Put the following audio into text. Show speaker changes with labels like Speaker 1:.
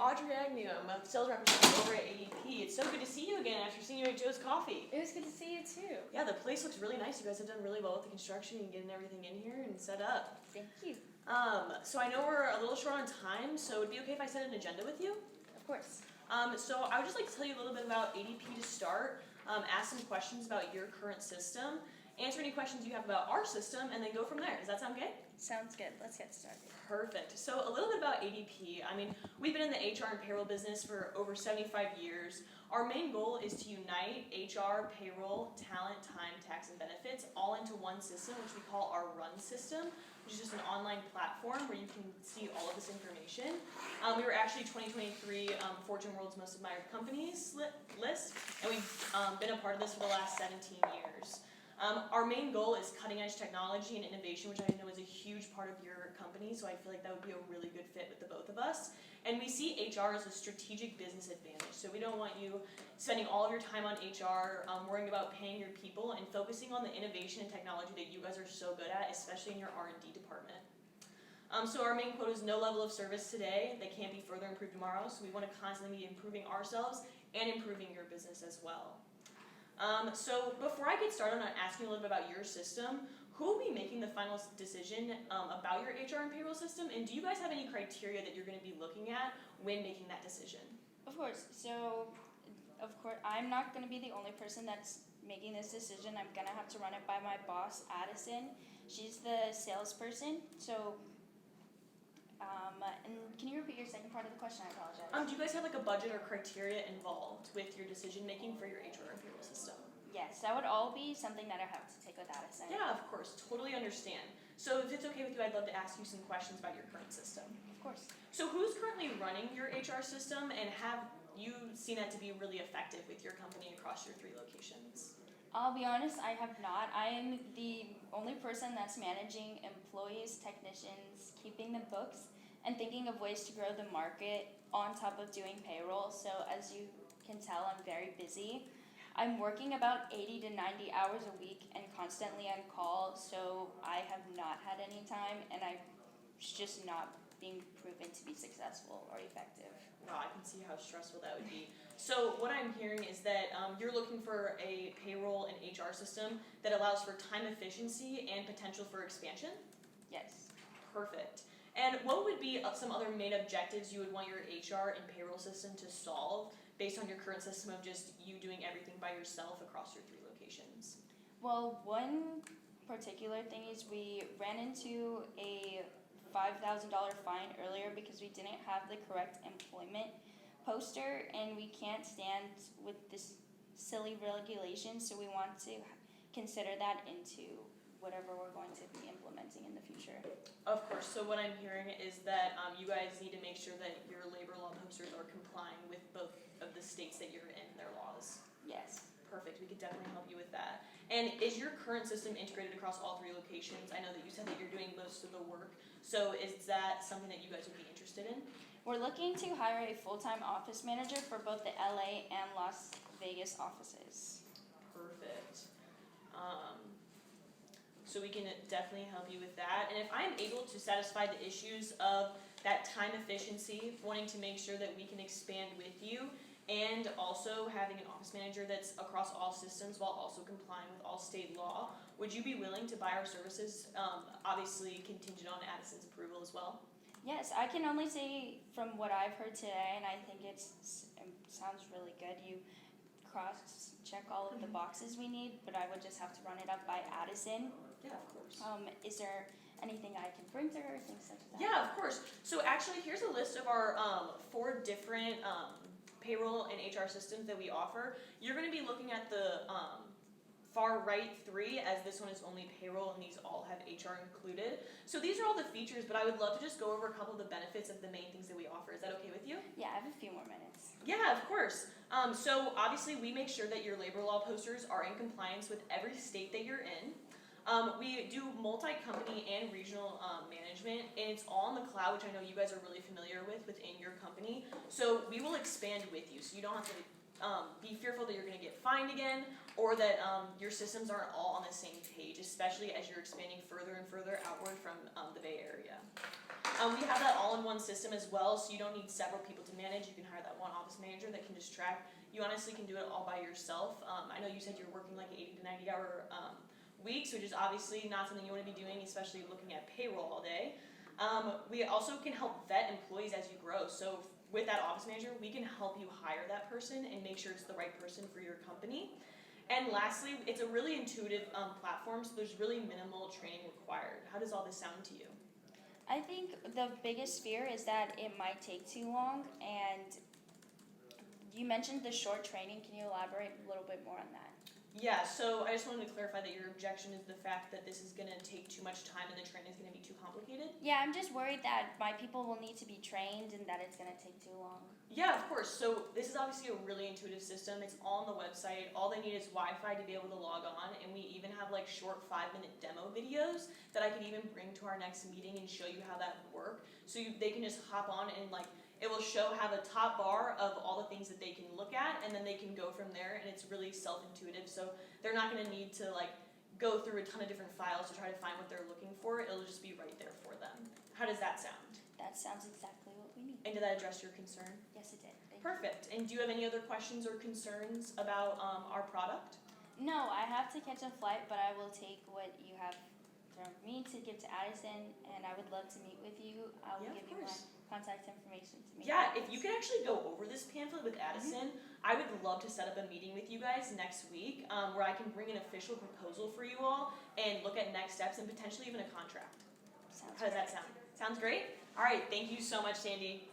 Speaker 1: Audrey Agnew. I'm a sales representative over at ADP. It's so good to see you again after seeing you at Joe's Coffee.
Speaker 2: It was good to see you too.
Speaker 1: Yeah, the place looks really nice. You guys have done really well with the construction and getting everything in here and set up.
Speaker 2: Thank you.
Speaker 1: So I know we're a little short on time, so it'd be okay if I set an agenda with you?
Speaker 2: Of course.
Speaker 1: So I would just like to tell you a little bit about ADP to start, ask some questions about your current system, answer any questions you have about our system, and then go from there. Does that sound good?
Speaker 2: Sounds good. Let's get started.
Speaker 1: Perfect. So a little bit about ADP. I mean, we've been in the HR and payroll business for over 75 years. Our main goal is to unite HR, payroll, talent, time, tax, and benefits all into one system, which we call our RUN system, which is just an online platform where you can see all of this information. We were actually 2023 Fortune World's Most Admired Companies list, and we've been a part of this for the last 17 years. Our main goal is cutting edge technology and innovation, which I know is a huge part of your company, so I feel like that would be a really good fit with the both of us. And we see HR as a strategic business advantage, so we don't want you spending all of your time on HR, worrying about paying your people, and focusing on the innovation and technology that you guys are so good at, especially in your R&D department. So our main quote is no level of service today that can't be further improved tomorrow, so we want to constantly be improving ourselves and improving your business as well. So before I get started on asking a little bit about your system, who will be making the final decision about your HR and payroll system, and do you guys have any criteria that you're going to be looking at when making that decision?
Speaker 2: Of course. So, I'm not going to be the only person that's making this decision. I'm going to have to run it by my boss, Addison. She's the salesperson. So, and can you repeat your second part of the question? I apologize.
Speaker 1: Do you guys have like a budget or criteria involved with your decision making for your HR and payroll system?
Speaker 2: Yes, that would all be something that I have to take with Addison.
Speaker 1: Yeah, of course. Totally understand. So if it's okay with you, I'd love to ask you some questions about your current system.
Speaker 2: Of course.
Speaker 1: So who's currently running your HR system, and have you seen that to be really effective with your company across your 3 locations?
Speaker 2: I'll be honest, I have not. I am the only person that's managing employees, technicians, keeping the books, and thinking of ways to grow the market on top of doing payroll. So as you can tell, I'm very busy. I'm working about 80 to 90 hours a week and constantly on call, so I have not had any time, and I'm just not being proven to be successful or effective.
Speaker 1: Wow, I can see how stressful that would be. So what I'm hearing is that you're looking for a payroll and HR system that allows for time efficiency and potential for expansion?
Speaker 2: Yes.
Speaker 1: Perfect. And what would be some other main objectives you would want your HR and payroll system to solve based on your current system of just you doing everything by yourself across your 3 locations?
Speaker 2: Well, one particular thing is we ran into a $5,000 fine earlier because we didn't have the correct employment poster, and we can't stand with this silly regulation, so we want to consider that into whatever we're going to be implementing in the future.
Speaker 1: Of course. So what I'm hearing is that you guys need to make sure that your labor law posters are complying with both of the states that you're in, their laws.
Speaker 2: Yes.
Speaker 1: Perfect. We could definitely help you with that. And is your current system integrated across all 3 locations? I know that you said that you're doing most of the work. So is that something that you guys would be interested in?
Speaker 2: We're looking to hire a full-time office manager for both the LA and Las Vegas offices.
Speaker 1: Perfect. So we can definitely help you with that. And if I'm able to satisfy the issues of that time efficiency, wanting to make sure that we can expand with you, and also having an office manager that's across all systems while also complying with all state law, would you be willing to buy our services, obviously contingent on Addison's approval as well?
Speaker 2: Yes, I can only say from what I've heard today, and I think it sounds really good. You cross-check all of the boxes we need, but I would just have to run it up by Addison.
Speaker 1: Yeah, of course.
Speaker 2: Is there anything I can bring to her, things such as that?
Speaker 1: Yeah, of course. So actually, here's a list of our 4 different payroll and HR systems that we offer. You're going to be looking at the far right 3, as this one is only payroll and these all have HR included. So these are all the features, but I would love to just go over a couple of the benefits of the main things that we offer. Is that okay with you?
Speaker 2: Yeah, I have a few more minutes.
Speaker 1: Yeah, of course. So obviously we make sure that your labor law posters are in compliance with every state that you're in. We do multi-company and regional management, and it's all in the cloud, which I know you guys are really familiar with within your company. So we will expand with you, so you don't have to be fearful that you're going to get fined again, or that your systems aren't all on the same page, especially as you're expanding further and further outward from the Bay Area. We have that all-in-one all-in-one system as well, so you don't need several people to manage. You can hire that one office manager that can just track. You honestly can do it all by yourself. I know you said you're working like 80 to 90 hour weeks, which is obviously not something you want to be doing, especially looking at payroll all day. We also can help vet employees as you grow. So with that office manager, we can help you hire that person and make sure it's the right person for your company. And lastly, it's a really intuitive platform, so there's really minimal training required. How does all this sound to you?
Speaker 2: I think the biggest fear is that it might take too long, and you mentioned the short training. Can you elaborate a little bit more on that?
Speaker 1: Yeah, so I just wanted to clarify that your objection is the fact that this is going to take too much time and the training is going to be too complicated?
Speaker 2: Yeah, I'm just worried that my people will need to be trained and that it's going to take too long.
Speaker 1: Yeah, of course. So this is obviously a really intuitive system. It's all on the website. All they need is Wi-Fi to be able to log on, and we even have like short 5-minute demo videos that I could even bring to our next meeting and show you how that would work. So they can just hop on and like it will have a top bar of all the things that they can look at, and then they can go from there, and it's really self-intuitive. So they're not going to need to like go through a ton of different files to try to find what they're looking for. It'll just be right there for them. How does that sound?
Speaker 2: That sounds exactly what we need.
Speaker 1: And did that address your concern?
Speaker 2: Yes, it did. Thank you.
Speaker 1: Perfect. And do you have any other questions or concerns about our product?
Speaker 2: No, I have to catch a flight, but I will take what you have from me to give to Addison, and I would love to meet with you. I will
Speaker 1: Yeah, of
Speaker 2: give you my
Speaker 1: course.
Speaker 2: contact information to meet
Speaker 1: Yeah,
Speaker 2: with
Speaker 1: if you
Speaker 2: us.
Speaker 1: could actually go over this pamphlet with Addison, I would love to set up a meeting with you guys next week where I can bring an official proposal for you all and look at next steps and potentially even a contract.
Speaker 2: Sounds
Speaker 1: How does that
Speaker 2: great.
Speaker 1: sound? Sounds great? All right, thank you so much, Sandy.